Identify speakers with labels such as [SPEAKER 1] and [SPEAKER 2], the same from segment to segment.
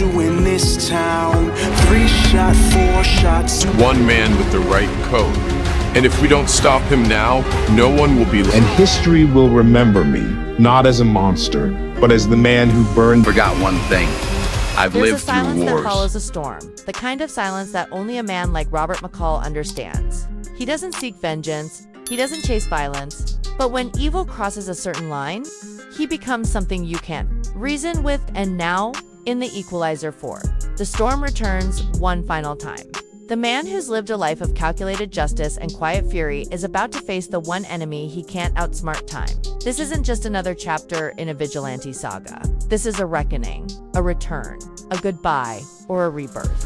[SPEAKER 1] In this town, 3 shot, 4 shots.
[SPEAKER 2] One man with the right code. And if we don't stop him now, no one will be.
[SPEAKER 3] And history will remember me, not as a monster, but as the man who burned.
[SPEAKER 4] Forgot one thing. I've
[SPEAKER 5] There's
[SPEAKER 4] lived
[SPEAKER 5] a silence
[SPEAKER 4] through
[SPEAKER 5] that
[SPEAKER 4] wars.
[SPEAKER 5] follows a storm, the kind of silence that only a man like Robert McCall understands. He doesn't seek vengeance, he doesn't chase violence, but when evil crosses a certain line, he becomes something you can't reason with. And now, in The Equalizer 4, the storm returns one final time. The man who's lived a life of calculated justice and quiet fury is about to face the one enemy he can't outsmart: time. This isn't just another chapter in a vigilante saga. This is a reckoning, a return, a goodbye, or a rebirth.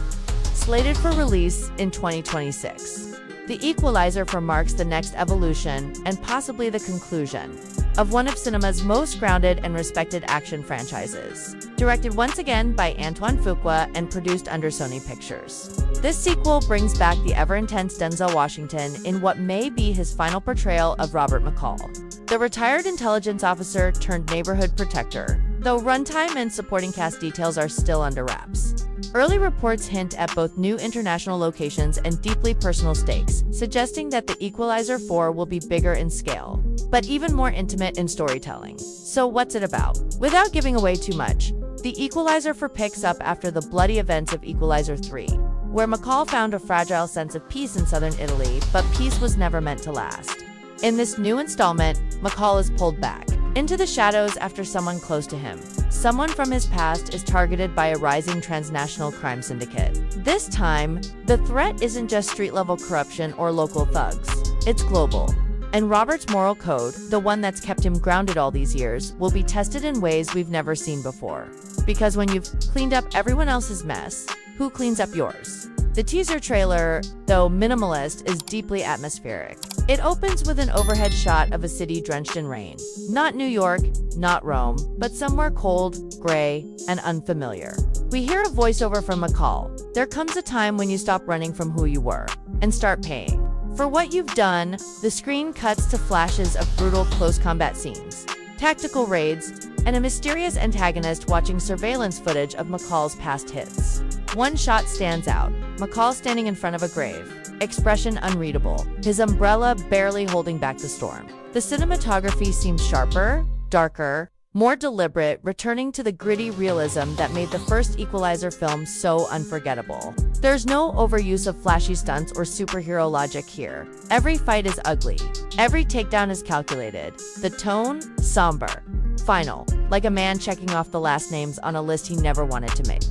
[SPEAKER 5] Slated for release in 2026, The Equalizer 4 marks the next evolution and possibly the conclusion of one of cinema's most grounded and respected action franchises. Directed once again by Antoine Fuqua and produced under Sony Pictures, this sequel brings back the ever-intense Denzel Washington in what may be his final portrayal of Robert McCall, the retired intelligence officer turned neighborhood protector, though runtime and supporting cast details are still under wraps. Early reports hint at both new international locations and deeply personal stakes, suggesting that The Equalizer 4 will be bigger in scale, but even more intimate in storytelling. So what's it about? Without giving away too much, The Equalizer 4 picks up after the bloody events of Equalizer 3, where McCall found a fragile sense of peace in southern Italy, but peace was never meant to last. In this new installment, McCall is pulled back into the shadows after someone close to him, someone from his past, is targeted by a rising transnational crime syndicate. This time, the threat isn't just street-level corruption or local thugs. It's global. And Robert's moral code, the one that's kept him grounded all these years, will be tested in ways we've never seen before. Because when you've cleaned up everyone else's mess, who cleans up yours? The teaser trailer, though minimalist, is deeply atmospheric. It opens with an overhead shot of a city drenched in rain. Not New York, not Rome, but somewhere cold, gray, and unfamiliar. We hear a voiceover from McCall. There comes a time when you stop running from who you were and start paying for what you've done. The screen cuts to flashes of brutal close combat scenes, tactical raids, and a mysterious antagonist watching surveillance footage of McCall's past hits. One shot stands out: McCall standing in front of a grave, expression unreadable, his umbrella barely holding back the storm. The cinematography seems sharper, darker, more deliberate, returning to the gritty realism that made the first Equalizer film so unforgettable. There's no overuse of flashy stunts or superhero logic here. Every fight is ugly. Every takedown is calculated. The tone, somber, final, like a man checking off the last names on a list he never wanted to make.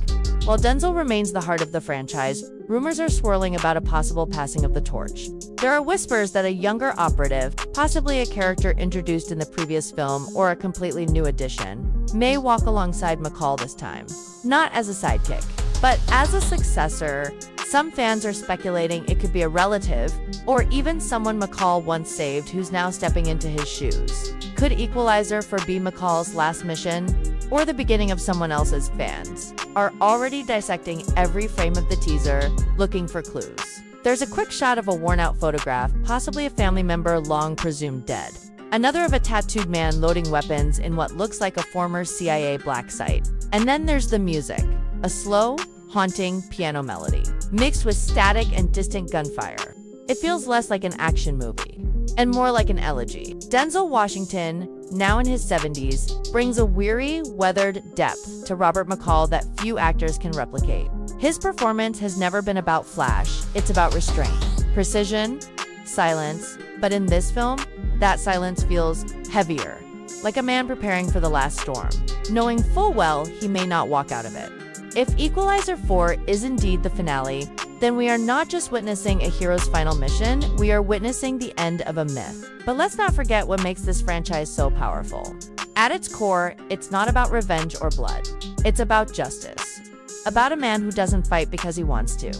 [SPEAKER 5] While Denzel remains the heart of the franchise, rumors are swirling about a possible passing of the torch. There are whispers that a younger operative, possibly a character introduced in the previous film or a completely new addition, may walk alongside McCall this time. Not as a sidekick, but as a successor. Some fans are speculating it could be a relative, or even someone McCall once saved who's now stepping into his shoes. Could Equalizer 4 be McCall's last mission, or the beginning of someone else's? Fans are already dissecting every frame of the teaser, looking for clues. There's a quick shot of a worn-out photograph, possibly a family member long presumed dead. Another of a tattooed man loading weapons in what looks like a former CIA black site. And then there's the music, a slow, haunting piano melody, mixed with static and distant gunfire. It feels less like an action movie and more like an elegy. Denzel Washington, now in his 70s, brings a weary, weathered depth to Robert McCall that few actors can replicate. His performance has never been about flash, it's about restraint, precision, silence, but in this film, that silence feels heavier, like a man preparing for the last storm, knowing full well he may not walk out of it. If Equalizer 4 is indeed the finale, then we are not just witnessing a hero's final mission, we are witnessing the end of a myth. But let's not forget what makes this franchise so powerful. At its core, it's not about revenge or blood. It's about justice. About a man who doesn't fight because he wants to,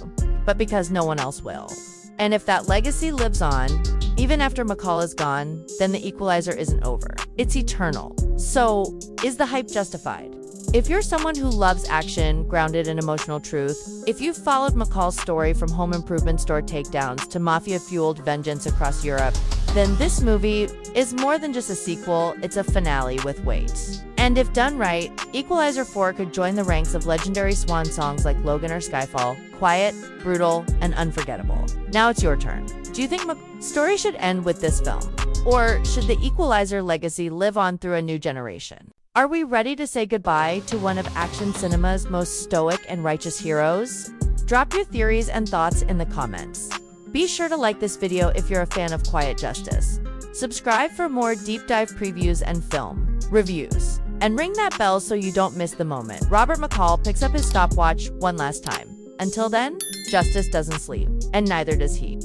[SPEAKER 5] but because no one else will. And if that legacy lives on, even after McCall is gone, then the Equalizer isn't over. It's eternal. So, is the hype justified? If you're someone who loves action, grounded in emotional truth, if you've followed McCall's story from home improvement store takedowns to mafia-fueled vengeance across Europe, then this movie is more than just a sequel, it's a finale with weight. And if done right, Equalizer 4 could join the ranks of legendary swan songs like Logan or Skyfall, quiet, brutal, and unforgettable. Now it's your turn. Do you think McCall's story should end with this film? Or should the Equalizer legacy live on through a new generation? Are we ready to say goodbye to one of action cinema's most stoic and righteous heroes? Drop your theories and thoughts in the comments. Be sure to like this video if you're a fan of Quiet Justice. Subscribe for more deep dive previews and film reviews. And ring that bell so you don't miss the moment Robert McCall picks up his stopwatch one last time. Until then, justice doesn't sleep, and neither does he.